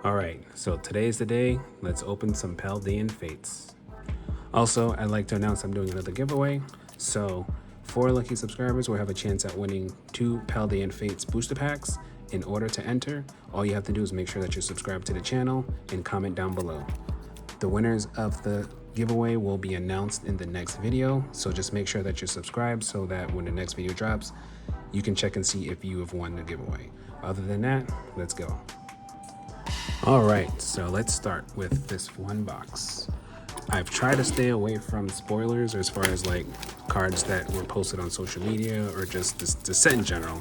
Alright, so today's the day. Let's open some Paldean Fates. Also, I'd like to announce I'm doing another giveaway. So, 4 lucky subscribers will have a chance at winning 2 Paldean Fates booster packs. In order to enter, all you have to do is make sure that you're subscribed to the channel and comment down below. The winners of the giveaway will be announced in the next video, so just make sure that you're subscribed so that when the next video drops, you can check and see if you have won the giveaway. Other than that, let's go. Alright, so let's start with this one box. I've tried to stay away from spoilers as far as like cards that were posted on social media or just the set in general.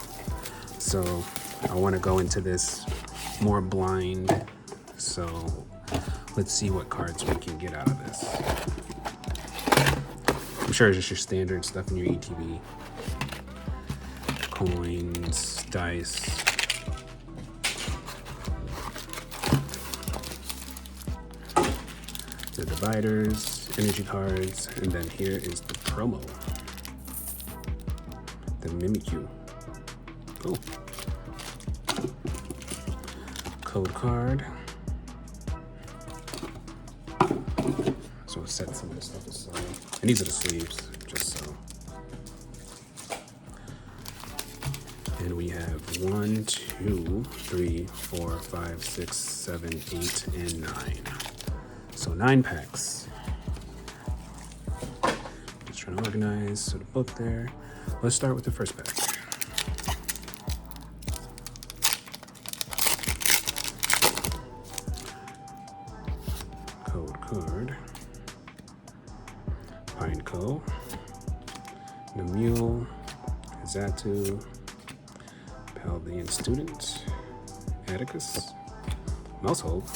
So I want to go into this more blind. So let's see what cards we can get out of this. I'm sure it's just your standard stuff in your ETB. Coins, dice. The dividers, energy cards, and then here is the promo. The Mimikyu. Cool. Code card. So we'll set some of this stuff aside. And these are the sleeves, just so. And we have 1, 2, 3, 4, 5, 6, 7, 8, and 9. So 9 packs. Just trying to organize. So the book there. Let's start with the first pack. Code card. Pineco. Namule. Zatu. Paldean Student. Atticus. Mouse Hope.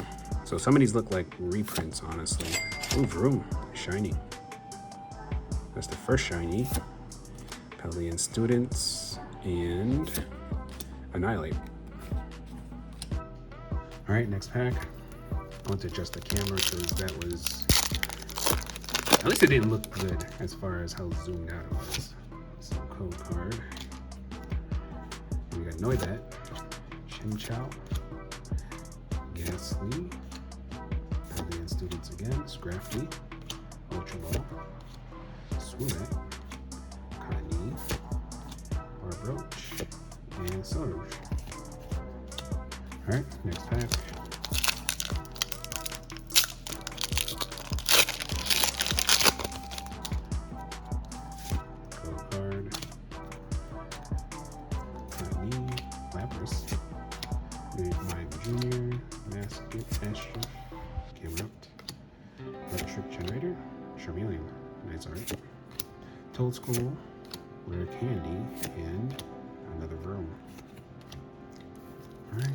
So some of these look like reprints, honestly. Ooh, Vroom, shiny. That's the first shiny. Paldean Students and Annihilate. All right, next pack. I want to adjust the camera because that was, at least it didn't look good as far as how zoomed out it was. So code card. We got Noibat, Chimchao, Ghastly, Paldean Students again, Scrafty, Ultra Ball, Swoomet, Kani, Barbroach, and Sorouge. Alright, next pack. Code card. Kani, Lapras, Mike Jr., Mascot, Astra, Camerupt, Electric Generator, Charmeleon, nice art, Toad School, Rare Candy, and another Vroom. Alright.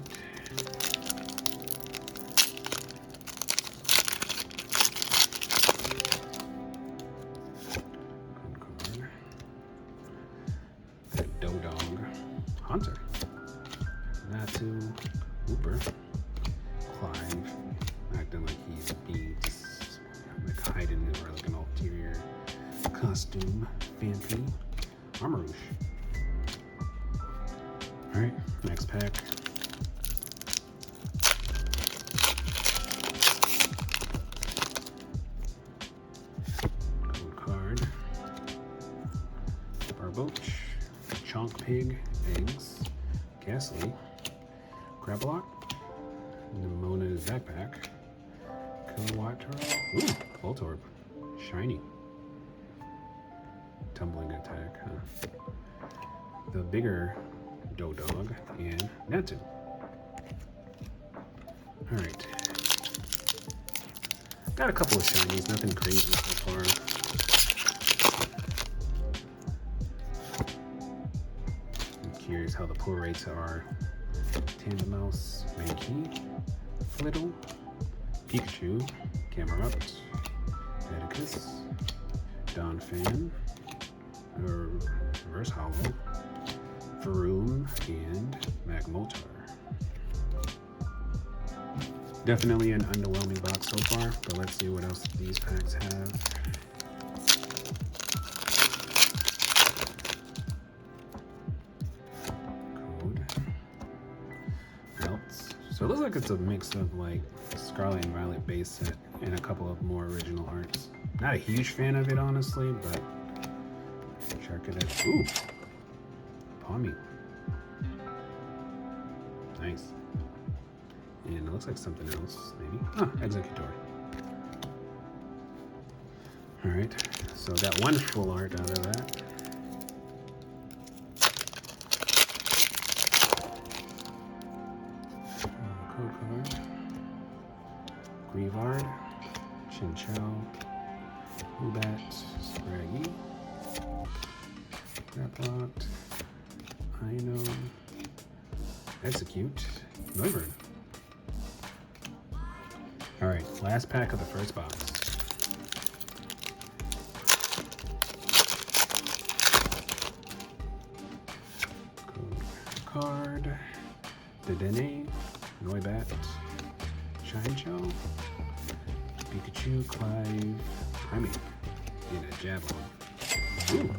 Code card. The Dodong, Hunter, Natu, Wooper, Clive, acting like he's being like hiding or like an ulterior costume. Phanpy, Armarouge. Alright, next pack. Code card. Barboach, Chonk Pig, Eggs, Ghastly, Gravelock, Nemona's Backpack, Kilowattrel, ooh, Voltorb, shiny. Tumbling attack, huh? The bigger Dodog and Natu. Alright. Got a couple of shinies, nothing crazy so far. I'm curious how the pull rates are. Tandemouse, Mankey, Flittle, Pikachu, Camerupt, Atticus, Donphan, Reverse Hollow, Vroom, and Magmoltar. Definitely an underwhelming box so far, but let's see what else these packs have. Code. Belts. So it looks like like it's a mix of like Scarlet and Violet base set and a couple of more original arts. Not a huge fan of it, honestly, but check it out. Ooh, Palmy. Nice. And it looks like something else, maybe. Ah, Executor. All right, so got one full art out of that. Code card. Grievard, Chinchou, Ubat, Scraggy, Graplocked, Ino, Execute, Noivern. All right, last pack of the first box. Code card, Dedenne, Noibat, Chinchou, Pikachu, Clive, Primeape, and a Javelin. Ooh.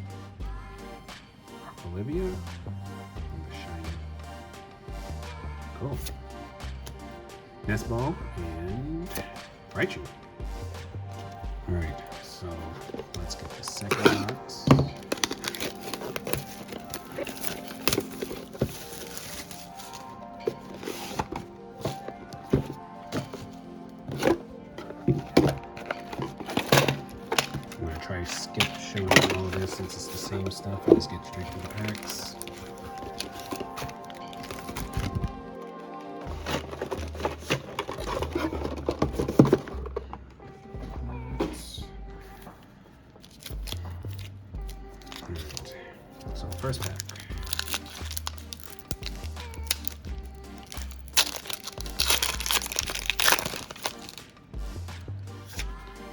Olivia, and the shiny. Cool. Nestball and Raichu. Alright, so let's get the second box. I'm gonna try skip showing all of this since it's the same stuff and just get straight to the packs. So first pack.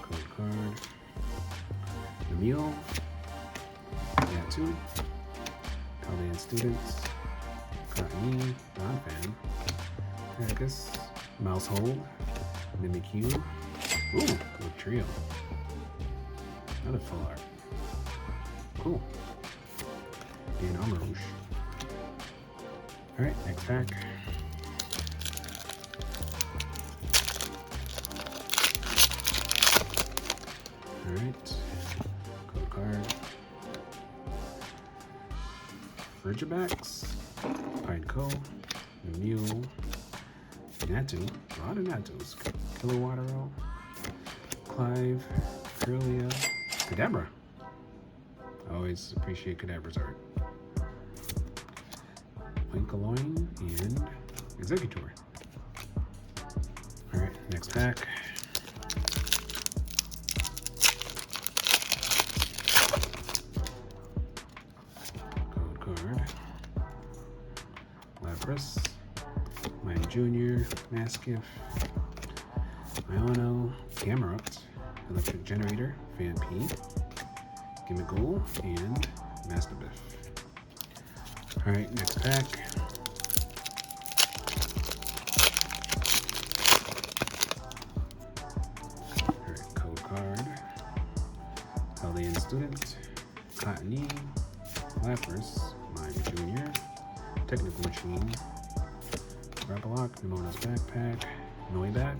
Code card. Emil. Yatu. Paldean Students. Cottonee. Donphan. Haggis. Mousehold. Mimikyu. Ooh, good trio. Another full art. Cool. And Amarouche. Alright, next pack. Alright. Code card. Frigibax. Pineco. Mew. Natu. A lot of Natus. Kilowatero. Clive. Kirlia. Kadabra. I always appreciate Kadabra's art. Winkaloin and Executor. Alright, next pack. Code card. Lapras. Mine Jr. Mastiff. Iono. Camerupt. Electric Generator. Phanpy. Gimmighoul and Mastiff. Alright, next pack. Alright, code card. Paldean Student. Cottonee. Lapras. Mime Jr. Technical Machine. Graplock. Nemona's Backpack. Noibat.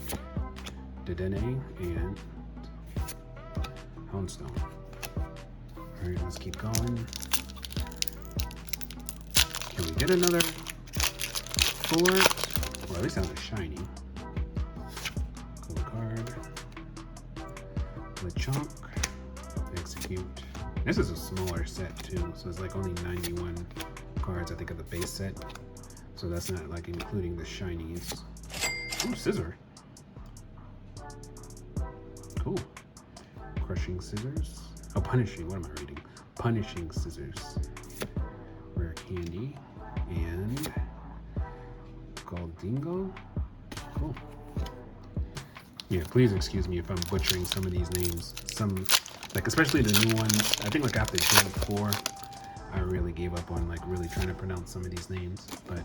Dedenne and Houndstone. Alright, let's keep going. Can we get another full art? Or at least another shiny. Code card. Lechonk. Execute. This is a smaller set too, so it's like only 91 cards, I think, of the base set. So that's not like including the shinies. Ooh, Scissor. Cool. Crushing Scissors. Oh, Punishing. What am I reading? Punishing Scissors. Rare Candy. And Goldingo. Cool. Yeah, please excuse me if I'm butchering some of these names. Some, like, especially the new ones. I think like after Gen 4, I really gave up on like really trying to pronounce some of these names. But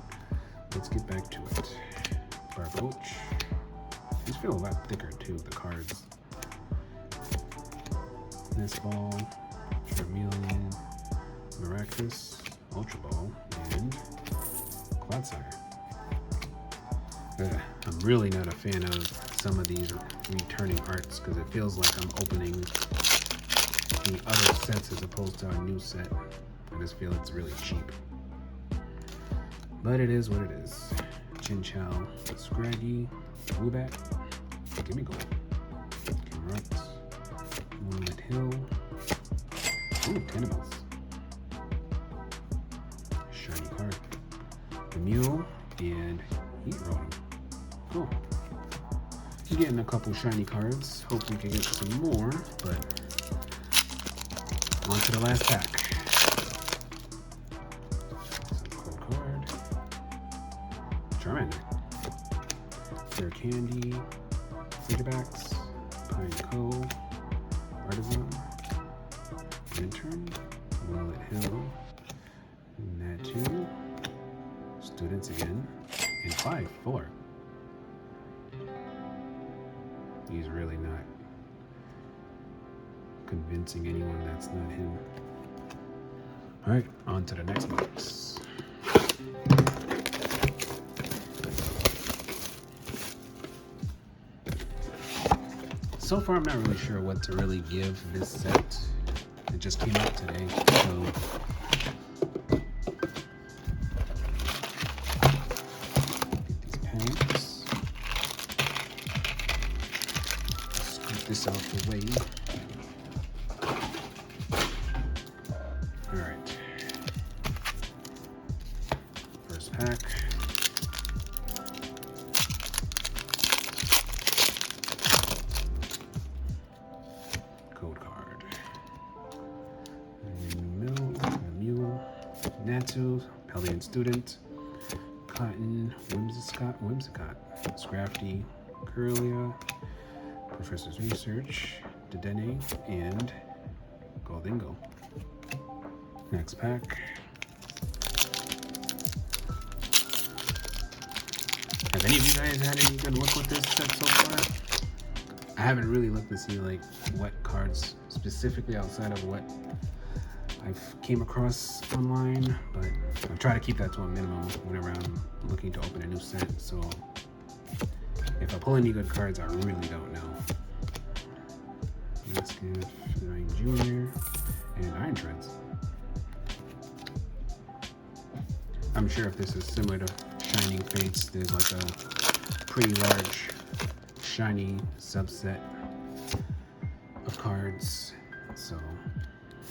let's get back to it. Barboach. These feel a lot thicker too, the cards. Nestball, Charmeleon, Maractus, Ultra Ball, and Clodsire. I'm really not a fan of some of these returning arts because it feels like I'm opening the other sets as opposed to a new set. I just feel it's really cheap. But it is what it is. Chin Chow, Scraggy, Woobat, Gimme Gold, Camerupt, Moonlit Hill, ooh, Tenebils, shiny card, the Mule, and Heat Rotom. Cool. You're getting a couple shiny cards. Hope we can get some more, but on to the last pack. Cold card. Charmander. Fair Candy. Figgebacks. Pineco. Artisan. Intern. Moonlit Hill. Natu. Students again. And 5-4. He's really not convincing anyone that's not him. All right, on to the next box. So far, I'm not really sure what to really give this set. It just came out today, so this out the way. All right. First pack. Code card. Mule, Natu, Paldean Student, Cotton, Whimsicott, Scrafty, Curlia, Professor's Research, Dedenne, and Goldingo. Next pack. Have any of you guys had any good luck with this set so far? I haven't really looked to see like what cards specifically outside of what I've came across online, but I try to keep that to a minimum whenever I'm looking to open a new set. So if I pull any good cards, I really don't know. Let's give Nine Junior and Iron Treads. I'm sure if this is similar to Shining Fates, there's like a pretty large shiny subset of cards. So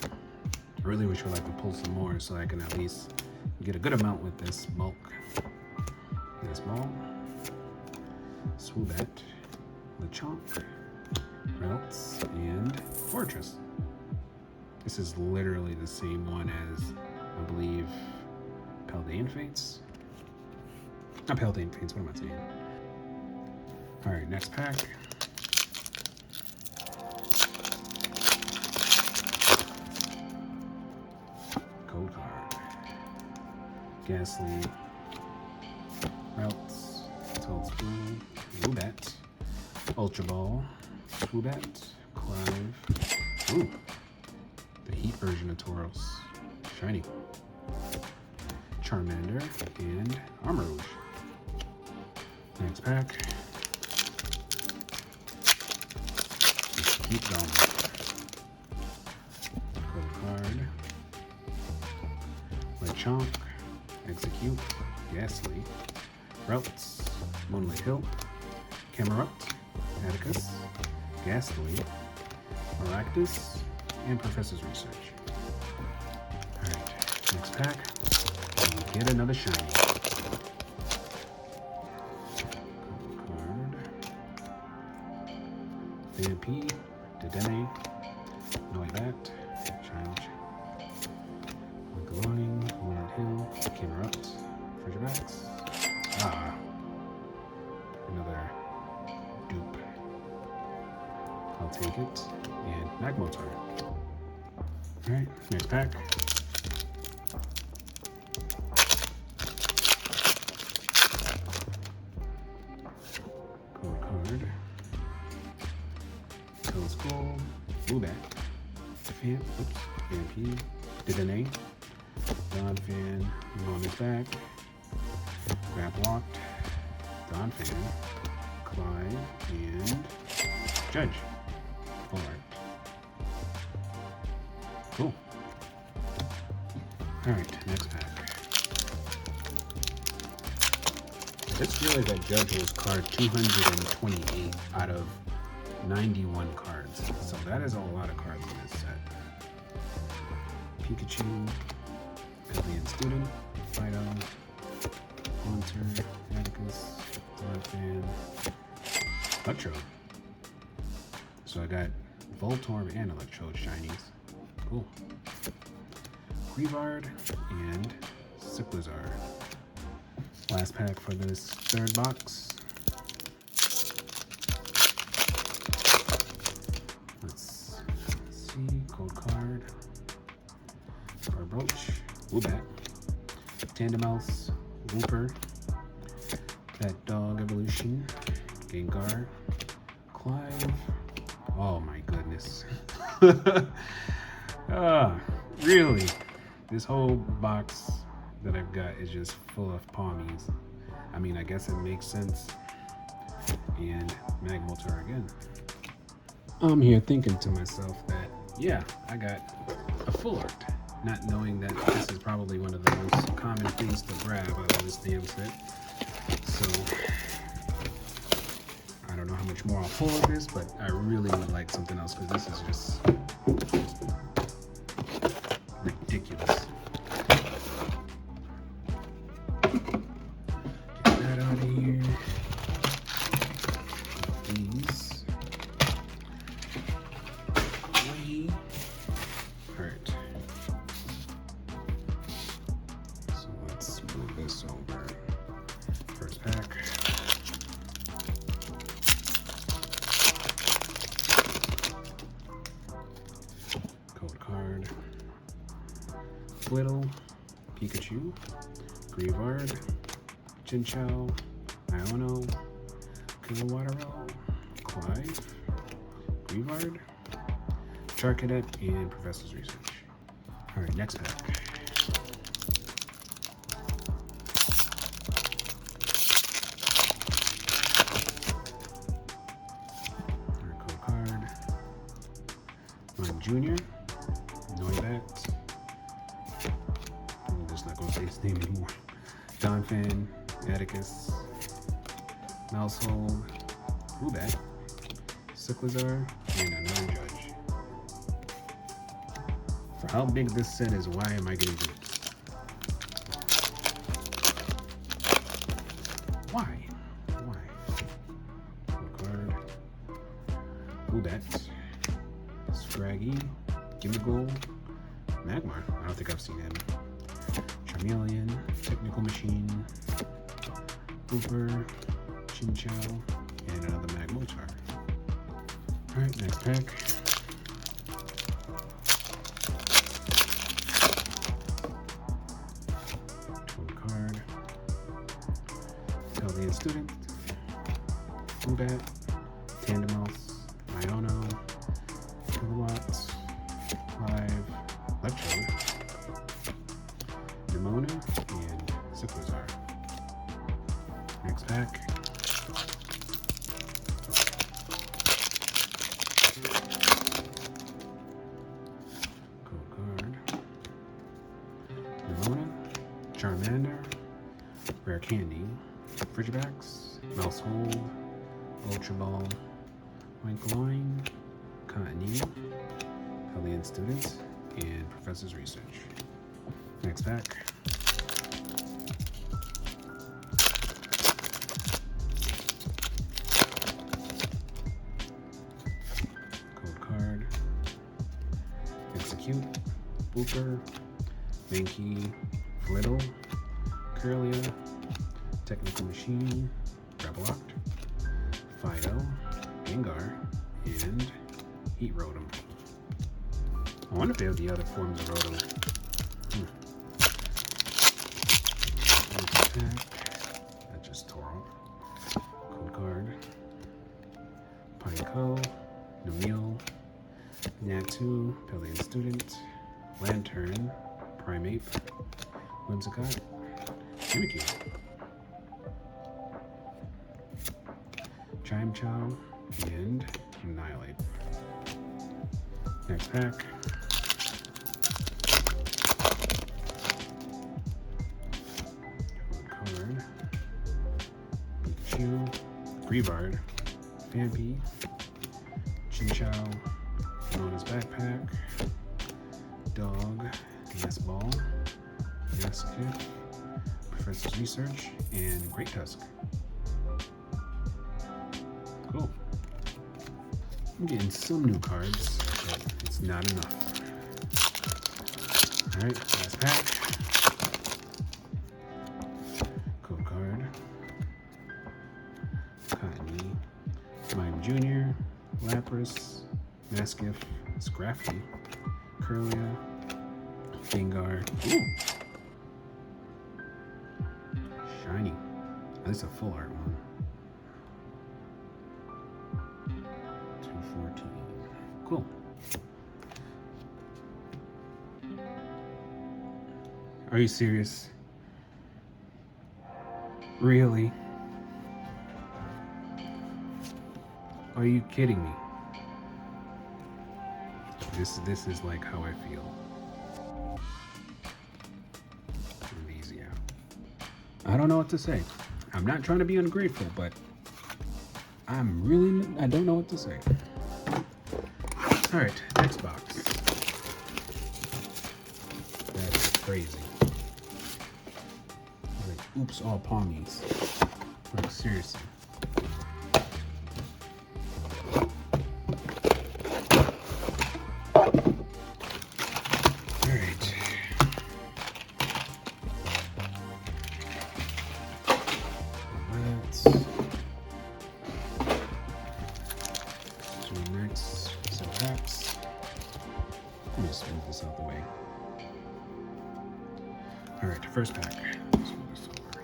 I really wish I'd like to pull some more so I can at least get a good amount with this bulk. This ball. Swoobat, Lechonk, Relts, and Fortress. This is literally the same one as, I believe, Paldea Fates. Not Paldea Fates, what am I saying? Alright, next pack. Code card. Ghastly, Relts, Toadspoon, Woobat, Ultra Ball, Woobat, Clive, ooh, the Heat version of Tauros, shiny, Charmander, and Armor Rouge. Next pack. Just keep going. Code card. Lechonk, Execute, Ghastly, Relts, Moonlit Hill, Camerupt, Atticus, Ghastly, Aractus, and Professor's Research. Alright, next pack. And we get another shiny. Card. Vampy, Dedenne, Noibat, Challenge, Glowing, Moonlit Hill, Camerupt, Fridgebacks. Ah. Another dupe. I'll take it. And Magmotar. Alright, next pack. Code card. Toad Skull. Woobat. Vampy. Dedenne. Donphan. On his back. Grab Locked. Daunting, Clyde, and Judge. Full art. Cool. Alright, next pack. I just realized that Judge was card 228 out of 91 cards. So that is a lot of cards in this set. Pikachu, Paldean Student, Fido, Haunter, Atticus, Paldean, Electro. So I got Voltorb and Electrode shinies. Cool. Greavard and Cyclizar. Last pack for this third box. Let's see. Code card. Brooch. Woobat. Tandemouse. Wooper. That Dog Evolution. Gengar. Clive. Oh my goodness. Really? This whole box that I've got is just full of Pawmies. I mean, I guess it makes sense. And Magmoltar again. I'm here thinking to myself that, yeah, I got a full art. Not knowing that this is probably one of the most common things to grab out of this damn set. So, I don't know how much more I'll pull of this, but I really would like something else because this is just ridiculous. Get that out of here. These. Way. Alright. So let's move this over. First pack. Code card. Little, Pikachu, Greavard, Chinchou, Iono, Kilowattrel, Clive, Greavard, Charcadet, and Professor's Research. Alright, next pack. Alright, code card. Mime Jr., Noibat. I'm just not going to say his name anymore. Donphan, Atticus, Mousehold, Woobat, Cyclizar, and another Judge. For how big this set is, why am I getting this? Why? Code card. Woobat, Scraggy, Gimmighoul, Magmar. I don't think I've seen him. Charmeleon, Technical Machine, Booper, Chinchou, and another Magmoltar. Alright, next pack. Code card. Paldean Student, Woobat, Tandemouse, Iono, Kilowatt, Clive, Electrode, Nimona, and Cyclizar. Next pack. Code card. Nimona, Charmander, Rare Candy, Frigibax, Mousehold, Ultra Ball, Winkloin, Cottonee, Paldean Students, and Professor's Research. Next pack. Code card. Execute, Booper, Mankey, Flittle, Curlia, Technical Machine, Graveloct, Fido, Gengar, and Heat Rotom. I wonder if they have the other forms of Rotom. That just tore off. Code card. Pineco, Namil, Natu, Paldean Student, Lantern, Primeape, Whimsicott, Mimikyu. Time Chow, and Annihilate. Next pack. Card. Pikachu, Greavard, Phanpy, Chinchou, Mona's Backpack, Dog, Yes Ball, Yes Kid, Professor's Research, and Great Tusk. Cool. I'm getting some new cards, but it's not enough. Alright, last pack. Code card. Cottonee, Mime Jr., Lapras, Mastiff, Scrafty, Curlia, Gengar. Ooh! Shiny. At least a full art one. 214. Cool. Are you serious? Really? Are you kidding me? This is like how I feel. Easy out. I don't know what to say. I'm not trying to be ungrateful, but I don't know what to say. All right, next box. That's crazy. Like, oops, all palmies. Like, seriously. Let me just move this out the way. All right, first pack. Let's move this over.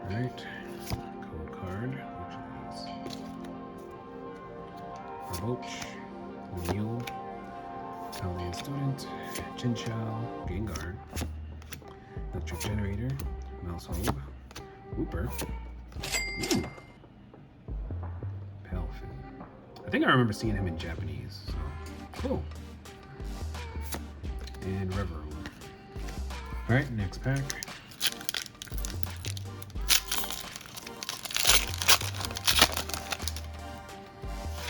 All right, code card, which is Raboach, Mule, Paldean Student, Chinchou, Gengar, Electric Generator, Mousehold, Wooper. Ooh. I think I remember seeing him in Japanese. So. Cool. And Reverie. All right, next pack.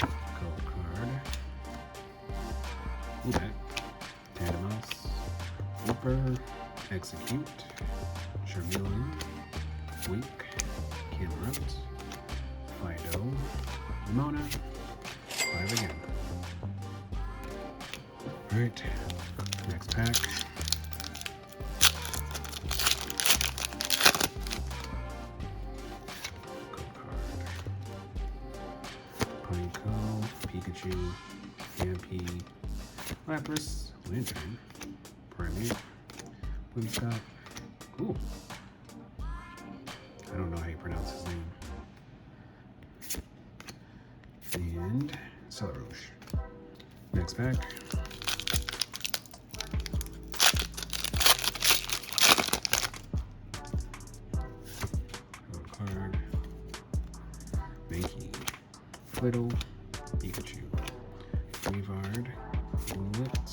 Code card. Ooh, that. Tandemaus. Wooper. Execute. Charmeleon. Wink. Camerupt. Fido. Mona. 5 again. All right, next pack. Code card. Pineco, Pikachu, Phanpy, Lapras, Lantern, Primeape, Whimsicott. Cool. I don't know how you pronounce his name. And Celerouge. Next pack. Code card. Mankey. Flittle. Pikachu. Greavard. Bullet.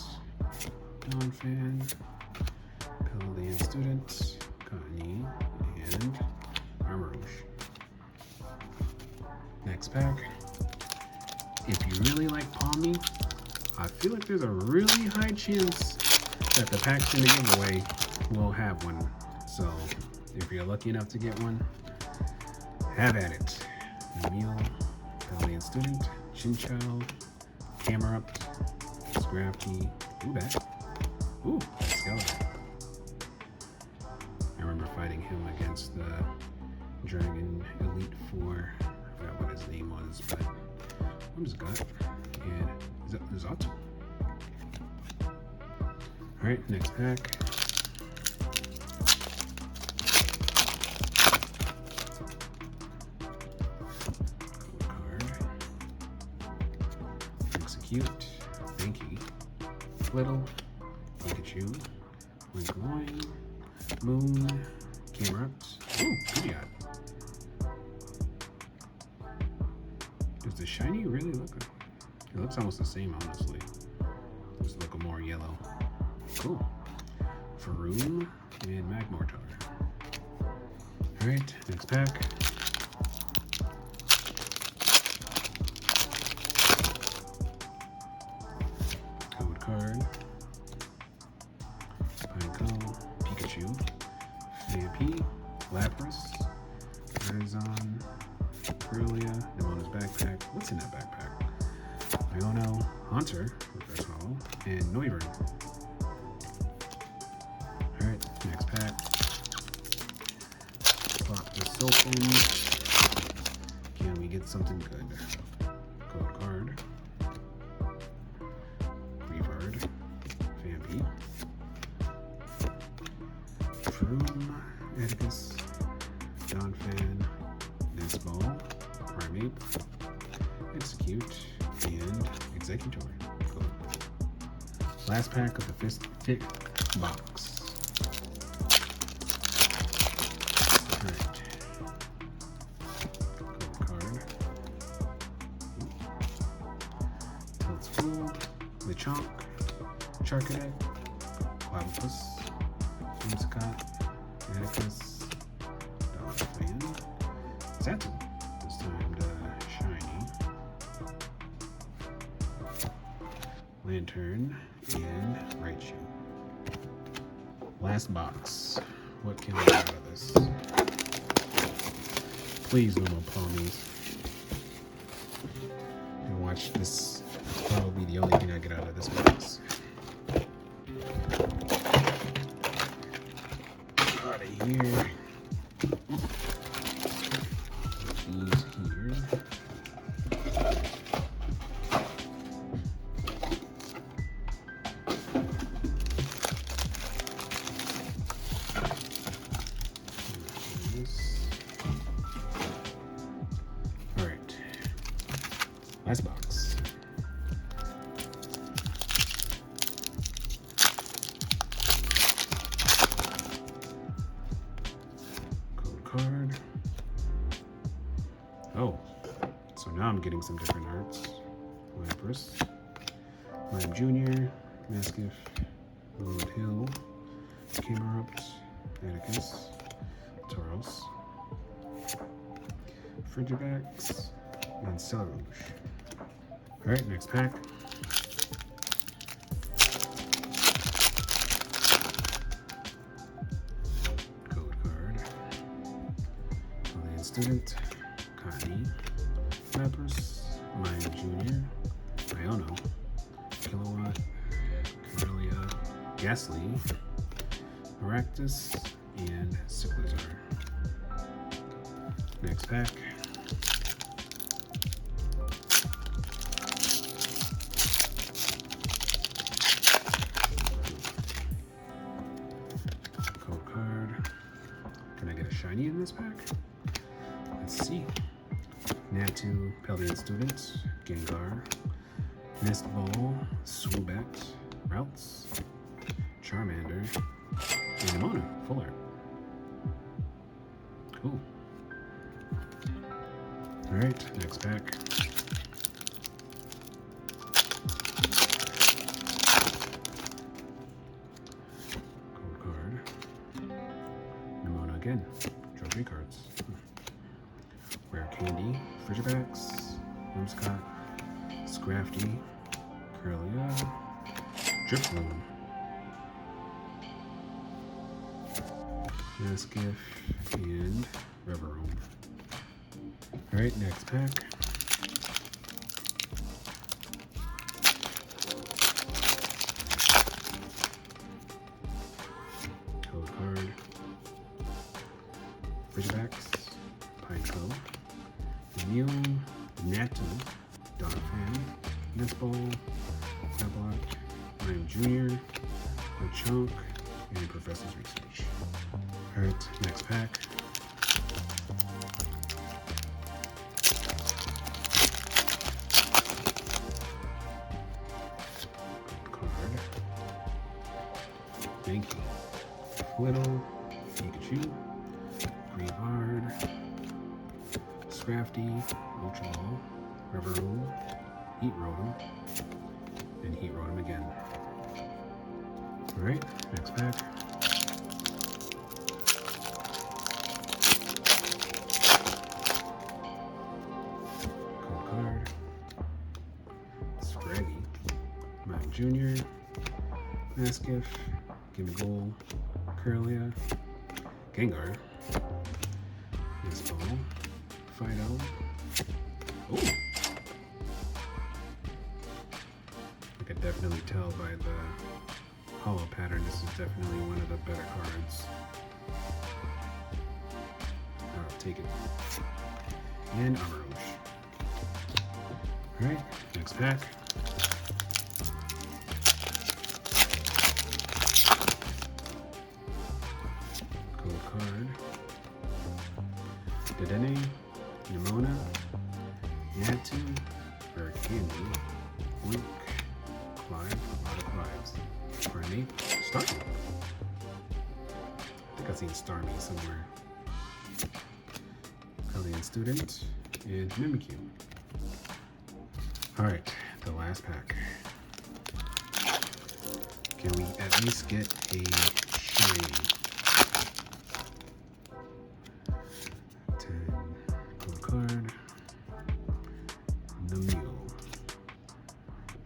Donphan. Paldean Student. Cottonee. And Armarouge. Next pack. If you really like Palmy, I feel like there's a really high chance that the packs in the giveaway will have one. So if you're lucky enough to get one, have at it. Emil, Paldean Student, Chinchou, Camerupt, Scrafty, ooh, that. Ooh, Skeleton. I remember fighting him against the Dragon Elite Four. I forgot what his name was, but I'm just got and Zato. All right, next pack. Card. Execute. Thank you. Little. Pikachu. Winkloin. Moon, Camerupt. Ooh, Paldea. Does the shiny really look? It looks almost the same, honestly. Just look more yellow. Cool. Faroon and Magmortar. Alright, next pack. Code card. Pineco, Pikachu, Vampy, Lapras, Arizon, Corellia, Nemona's backpack. What's in that backpack? Iono, Haunter, reverse hollow, and Noivern. Alright, next pack. Pop this open. Can we get something good? Code card. Reavard, Vampy, Faroon, Atticus, Donphan, Nesball, Primeape, Execute, and Executor. Cool. Last pack of the fifth box. Alright. Code card. Tilt's Fool, Lechonk, Charcadet, Clobbopus, Whimsicott, Atticus, Donphan, Saturn. This time the shiny. Lantern and Raichu. Last box. What can I get out of this? Please no more Palmies. And watch this. Probably the only thing I get out of this box. Out of here. These here. All right. Last box. Code card. Oh, so now I'm getting some different arts. Lapras, Lime Jr., Mastiff, Lord Hill, Camerupt, Atticus, Tauros, Frigibax, and Celerouge. Alright, next pack. Code card. Paldean Student, Connie, Lapras, Lime Jr., Iono, Kilowatt, Corellia, Ghastly, Aractus, and Cyclizar. Next pack. Code card. Can I get a shiny in this pack? Let's see. Natu, Paldean Student, Gengar, Nestball, Swoobat, Routes, Charmander, and Nemona, full art. Cool. Alright, next pack. Code card. Nemona again. Draw 3 cards. Rare Candy, Frigibax, Whimsicott, Scrafty, Corellia, Driploom, Mastiff, and Reverum. Alright, next pack. Code card. Frigibax, Pineco, Mew, Natu, Donphan, Nestball, Peblock, Lime Jr., Lechonk, and Professor's Research. Alright, next pack. Code card. Thank you. Little Pikachu, Greavard, Scrafty, Ultra Ball, Rivaroom, Heat Rotom, and Heat Rotom again. Alright, next pack. Code card. Scraggy, Mike Jr., Mastiff, Gimmighoul, Curlia, Gengar, Misball, Fido. Ooh! I could definitely tell by the hollow pattern, this is definitely one of the better cards. I'll take it. And Armarouge. Alright, next pack. Code card. Dedenne, Nimona, Yantu, Candy, Wink, Clive, a lot of Clives. Primeape, Starmie. I think I've seen Starmie somewhere. Paldean Student, and Mimikyu. Alright, the last pack. Can we at least get a shiny? 10 code card. Namio.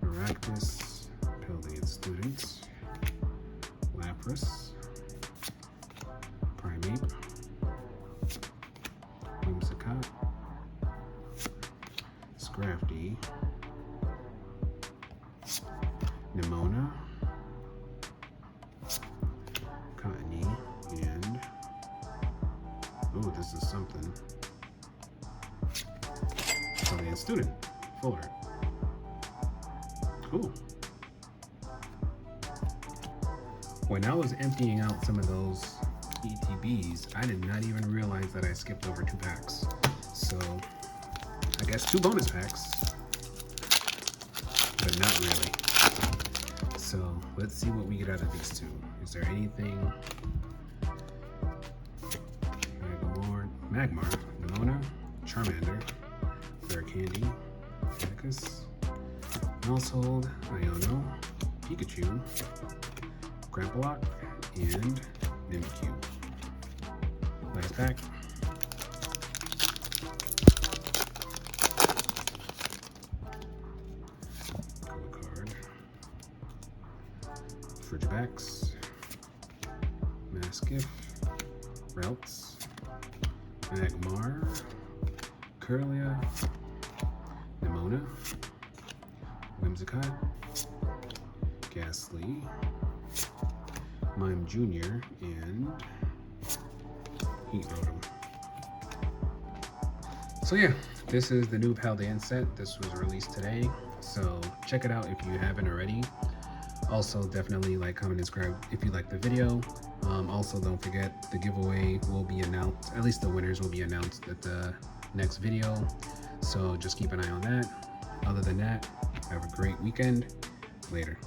Maractus, Paldean Student. Lapras. Primeape. Whimsicott. Scrafty. Nimona, Cottony, and oh, this is something. Paldean Student, Fuller. Cool. When I was emptying out some of those ETBs, I did not even realize that I skipped over 2 packs. So, I guess 2 bonus packs, but not really. So let's see what we get out of these 2. Is there anything? Magmar, Nimona, Charmander, Candy, Atticus, Household, Iono, Pikachu, Grapplock, and Mimikyu. Last pack. Frigibax, Mastiff, Routes, Magmar, Curlia, Nimona, Whimsicott, Ghastly, Mime Jr., and Heat Rotom. So yeah, this is the new Paldean set. This was released today, so check it out if you haven't already. Also, definitely like, comment, and subscribe if you like the video. Also, don't forget the giveaway will be announced, at least the winners will be announced at the next video. So just keep an eye on that. Other than that, have a great weekend. Later.